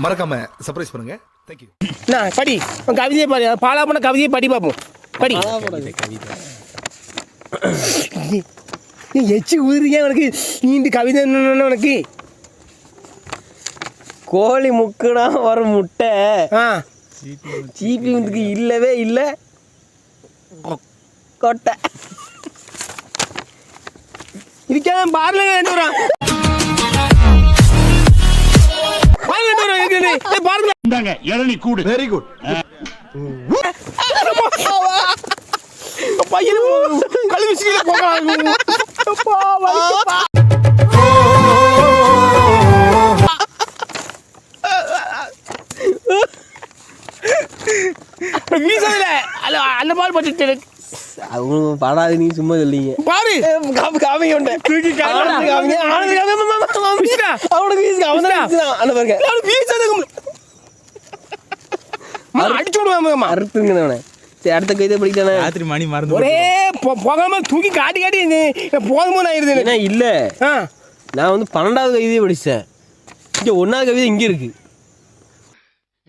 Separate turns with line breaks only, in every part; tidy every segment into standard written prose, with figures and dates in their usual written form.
மறக்காம சர்ப்ரைஸ் பண்ணுங்க. தேங்க்யூ.
நான் படி உன் கவிதையை படி, பாலா பண்ண கவிதையை படி பார்ப்போம். படி. நீ எச்சு ஊதுறியா உனக்கு? நீ கவிதை என்ன உனக்கு?
கோழி முக்குனா ஒரு முட்டை ஜிபி முத்துக்கு இல்லவே இல்லை கொட்டை
இருக்கா பார்ல வேண்டு வரான்
வெரி குட்.
பையன் கழுவிசில போகலாம். வீசல அந்த பால் பட்டு
அவங்க பாடாது, நீ சும்மா சொல்லிங்க
பாரு
காமி உண்டு
தூக்கி
அவனுக்கு
அடிச்சு விடுவாங்க
அறுத்துங்கண்ணே. சரி அடுத்த கைதை படிக்கிட்டானே ராத்திரி மணி மறந்து
ஒரே போகாம தூக்கி காட்டி காட்டி போதுமோ ஆயிருது.
ஏன்னா இல்லை நான் வந்து 12வது கவிதையை படித்தேன். இங்கே 1வது கவிதை இங்கே இருக்கு.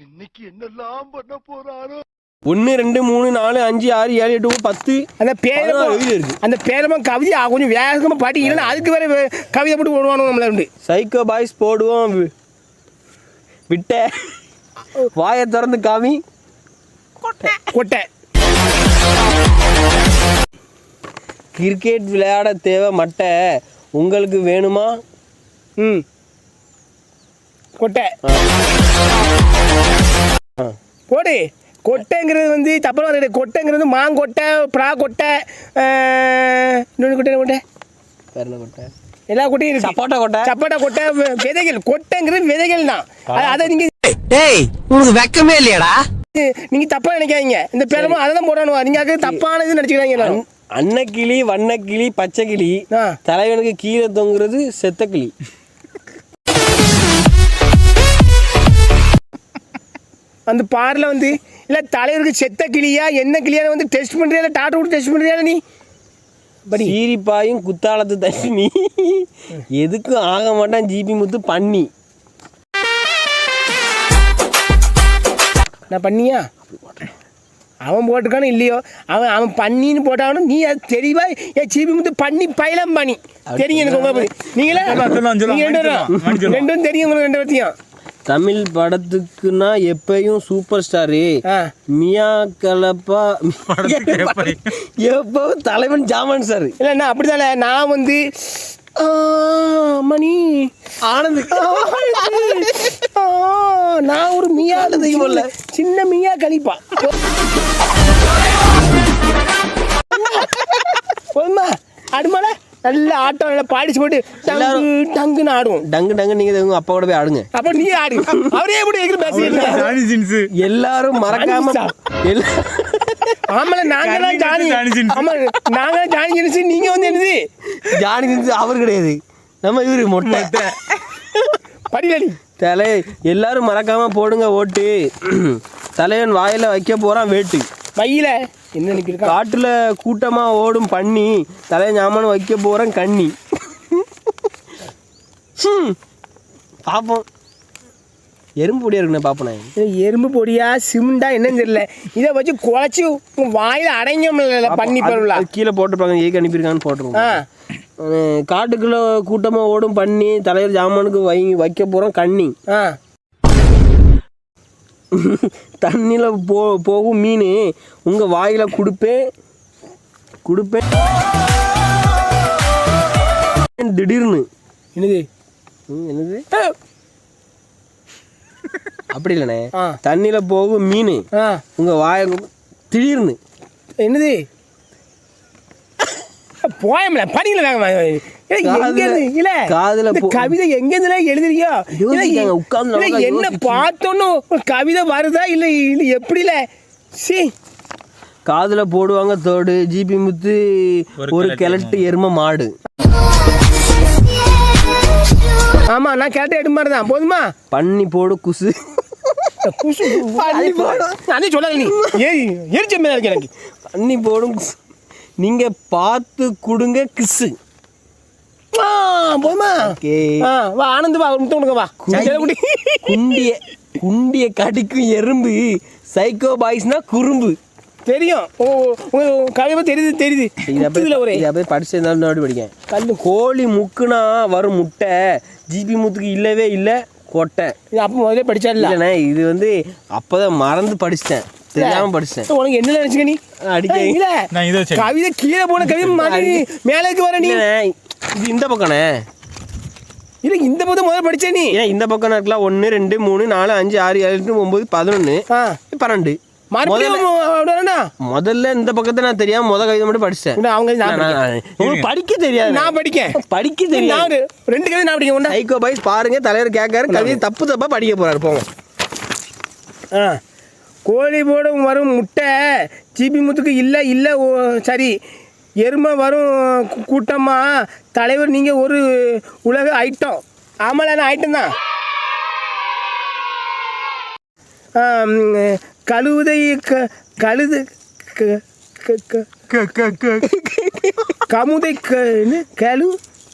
இன்னைக்கு என்னெல்லாம் பண்ண போறாரோ.
1 2 3 4 5 6 7 8 10
அந்த பேரமா
இருக்கு.
அந்த பேரமா கவிதை கொஞ்சம் வேகமாக பாட்டி இல்லைன்னா அதுக்கு வேற கவிதை போட்டு போடுவானு நம்மள உண்டு.
சைக்கோ பாய்ஸ் போடுவோம் விட்ட வாயை திறந்து காமி
கொட்டை.
கிரிக்கெட் விளையாட தேவை மட்டை உங்களுக்கு வேணுமா?
கொட்டை போடு. கொட்டைங்கிறது வந்து தப்பா கிடையாது. கொட்டைங்கிறது மாங்கொட்டை, பிரா கொட்டை, இன்னொன்று கொட்டை கொட்டை
வேற கொட்டை
எல்லா கொட்டையும் இருக்கு.
சப்போட்டா கொட்டை,
சப்போட்டா கொட்டை, விதைகள். கொட்டைங்கிறது விதைகள் தான். அதை நீங்க
உங்களுக்கு வெக்கமே இல்லையாடா?
நீங்க தப்பா நினைக்காதீங்க. இந்த பேரமா அதை தான் போடணும். நீங்க அது தப்பானது நினைச்சுக்கிறாங்க.
அன்னக்கிளி, வண்ணக்கிளி, பச்சை கிளி, தலைவனுக்கு கீழே தொங்குறது செத்த கிளி.
அந்த பாரில் வந்து இல்லை தலைவருக்கு செத்த கிளியா என்ன கிளியான்னு வந்து டெஸ்ட் பண்ணுறியா? இல்லை டாக்டர் விட்டு டெஸ்ட் பண்ணுறியா? நீ படி.
சீரிப்பாயும் குத்தாலத்து தண்ணி எதுக்கும் ஆக மாட்டான் ஜிபி முத்து பண்ணி.
நான் பண்ணியா? அவன் போட்டிருக்கானு இல்லையோ, அவன் பண்ணின்னு போட்டாலும் நீ அது தெரியவா? ஏன் ஜிபி முத்து பண்ணி பயிலம் பண்ணி தெரியும் எனக்கு. உங்களுக்கு நீங்களே ரெண்டும் தெரியும் உங்களுக்கு 2 பேர்த்தையும்.
தமிழ் படத்துக்குன்னா எப்பயும் சூப்பர் ஸ்டாரு மியா கலப்பா எப்பவும் தலைவன் ஜாமான் சார்.
இல்லைண்ணா அப்படிதானே. நான் வந்து மணி
ஆனந்த்
நான் ஒரு மியா சின்ன மியா கழிப்பா போதுமா? அடுமால நல்ல ஆட்டம் நல்லா பாடிச்சு போட்டு டங்குன்னு ஆடுவோம்.
டங்கு டங்கு நீங்க உங்க அப்பா கூட போய் ஆடுங்க.
அப்ப நீ ஆடு. அவரே எப்படி பேசுறீங்க?
எல்லாரும் மறக்காம
ஆமால நாங்களாம் ஜானி. ஆமா நாங்களாம் ஜானி ஜெனிஸ். நீங்க வந்து என்னது
ஜானி ஜெனிஸ்? அவர் கிடையாது, நம்ம இவரு மொட்டை
படிலடி
தலை. எல்லாரும் மறக்காம போடுங்க ஓட்டு. தலைவன் வாயில வைக்க போறான் வேட்டு.
வையில என்ன நினைக்கிறா?
காட்டுல கூட்டமா ஓடும் பண்ணி தலையை ஞாபகம் வைக்க போறேன் கண்ணி. பாப்போம் எறும்பு பொடியா இருக்குண்ணே. பாப்பேன்
எறும்பு பொடியா சிமெண்டா என்னன்னு தெரியல. இதை வச்சு குழச்சி வாயில அடைஞ்சோம்ல பண்ணி போறா.
கீழே போட்டுருப்பாங்க ஏக்கு அனுப்பியிருக்கான்னு போட்டுருவோம். காட்டுக்குள்ள கூட்டமா ஓடும் பண்ணி தலைவர் ஜாமானுக்கு வைக்க போறோம் கண்ணி. தண்ணியில போகும் மீன் உங்க வாயில கொடுப்பேன் திடீர்னு. என்னது என்னது அப்படி இல்லைண்ணே. தண்ணியில போகும் மீன் உங்க வாய திடீர்னு. என்னது
போயம்ல படிக்கல இல்ல
காதுல
கவிதை எங்க இருந்து எழுதுறியோ? என்ன பார்த்தோன்னு கவிதை வருதா இல்ல எப்படில?
காதுல போடுவாங்க தோடு ஜிபி முத்து ஒரு கிழட்டு எரும மாடு.
ஆமா நான் கிழட்டு எடு மாதிரி தான். போதுமா?
பண்ணி போடு குசு
அதே சொல்லாத நீ. எரிச்சமே இருக்கு எனக்கு.
பண்ணி போடும் நீங்க பார்த்து கொடுங்க கிசு.
போமா வா ஆனந்த் வா முத்தம் கொடுங்க வா
குண்டிய கடிக்கும் எறும்பு சைக்கோ பாய்ஸ்னா குறும்பு
தெரியும் கவிதை தெரியுது
இதை படிச்சிருந்தாலும் படிக்கேன் கல் கோழி முக்குனா வரும் முட்டை ஜிபி முத்துக்கு இல்லவே இல்லை கொட்டை
இது அப்போ முதல்ல படிச்சா
இல்லைண்ணே இது வந்து அப்போதான் மறந்து படிச்சிட்டேன் தெரியாம படிச்சிட்டேன்
உனக்கு என்ன நினைச்சுக்க நீ
அடிக்க
கவிதை கீழே போன கவிதை மாதிரி மேலேக்கு வர நீ
இது இந்த பக்கம்ண்ணே
இல்லை இந்த பக்கம் முதல்ல படிச்ச நீ
ஏன் இந்த பக்கம் இருக்கலாம் 1 2 3 4 5 6 7 8 9 11 12 முதல்ல இந்த பக்கத்தை நான் தெரியாம கவிதை மட்டும் படிச்சேன் படிக்க தெரியாது
நான் படிக்க தெரியாது 2 கவிதை நான் படிக்க
சைக்கோ பாய்ஸ் பாருங்க தலைவர் கேட்காரு கவிதை தப்பா படிக்க போறாரு போங்க
கோழி போடும் வரும் முட்டை ஜிபி முத்துக்கு இல்லை சரி எருமை வரும் கூட்டமா தலைவர் நீங்கள் ஒரு உலக ஐட்டம் ஆமாம் ஐட்டம் தான் கழுதை கழுது கமுதை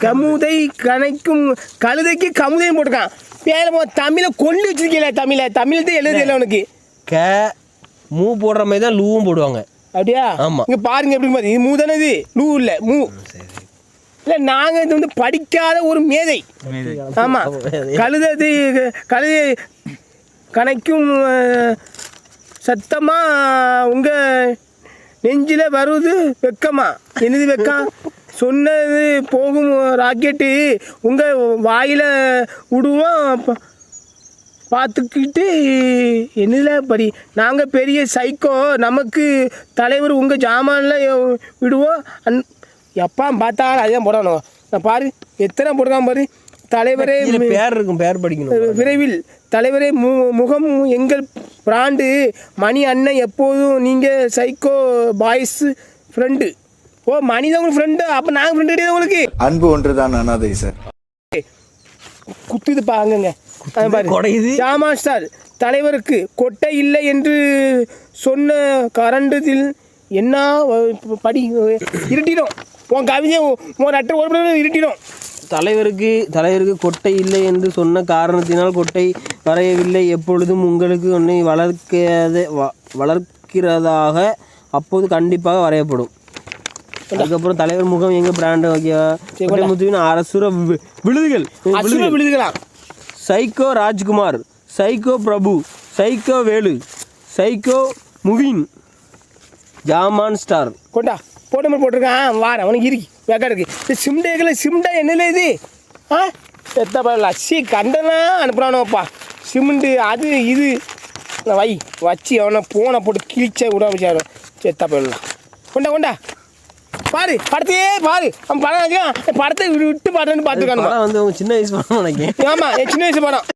கமுதை கணைக்கும் கழுதைக்கு கமுதையும் போட்டிருக்கான் பேர தமிழை கொண்டு வச்சிருக்கீங்களா தமிழ்தான் எழுதுல உனக்கு
மூ போடுற மாதிரி தான் லூவும் போடுவாங்க
அப்படியா
ஆமாம்
இங்கே பாருங்க எப்படி மாதிரி இது மூ தானே இது லூ இல்லை மூ இல்லை நாங்கள் இது வந்து படிக்காத ஒரு மேதை ஆமாம் கழுதை கணைக்கும் சத்தமாக உங்கள் நெஞ்சில் வருது வெக்கமா என்னது வெக்கம் சொன்னது போகும் ராக்கெட்டு உங்கள் வாயில் விடுவோம் பார்த்துக்கிட்டு என்னதில் படி நாங்கள் பெரிய சைக்கோ நமக்கு தலைவர் உங்கள் ஜாமானில் விடுவோம் எப்பா பார்த்தாலும் அதுதான் போடணும் நான் பாரு எத்தனை போடுறான் பாரு தலைவரே
பேர் இருக்கும் பேர் படிக்கணும்
விரைவில் தலைவரே முகம் எங்கள் பிராண்டு மணி அண்ணன் எப்போதும் நீங்கள் சைக்கோ பாய்ஸ் ஃப்ரெண்டு ஓ மணி தான் உங்களுக்கு ஃப்ரெண்டு அப்போ நாங்கள் ஃப்ரெண்டு கிடையாது உங்களுக்கு
அன்பு ஒன்று தான் அனாதை சார்
குத்துதுப்பா அங்கங்க ஜாமா ஸ்டார் தலைவருக்கு கொட்டை இல்லை என்று சொன்ன கரண்டத்தில் என்ன படி இருட்டிடும் உன் கவிதை உன் அட்டை ஒரு இருட்டிடும்
தலைவருக்கு கொட்டை இல்லை என்று சொன்ன காரணத்தினால் கொட்டை வரையவில்லை எப்பொழுதும் உங்களுக்கு ஒன்றை வளர்க்கிறதாக அப்போது கண்டிப்பாக வரையப்படும் அதுக்கப்புறம் தலைவர் முகம் எங்க பிராண்ட் ஓகேவா அரசுர விழுதுகளா சைக்கோ ராஜ்குமார் சைக்கோ பிரபு சைக்கோ வேலு சைக்கோ முவின் ஜாமான் ஸ்டார்
கொண்டா போட்டு போட்டிருக்கான் வார அவனுக்கு இருக்கு வெக்கா இருக்கு இந்த சிம்டா என்னல இது எத்தப்பா லட்சி கண்டெல்லாம் அனுப்புறானோப்பா சிமெண்ட்டு அது இது வச்சு அவனை போனை போட்டு கிழிச்ச விட வச்சாரு செத்தப்பா கொண்டா பாரு படத்தையே பாரு அவன் படம் படத்தை விட்டு பாட்டுன்னு பார்த்துருக்கானு
வந்து சின்ன வயசு படம் நினைக்கிறேன்
ஆமாம் சின்ன வயசு படம்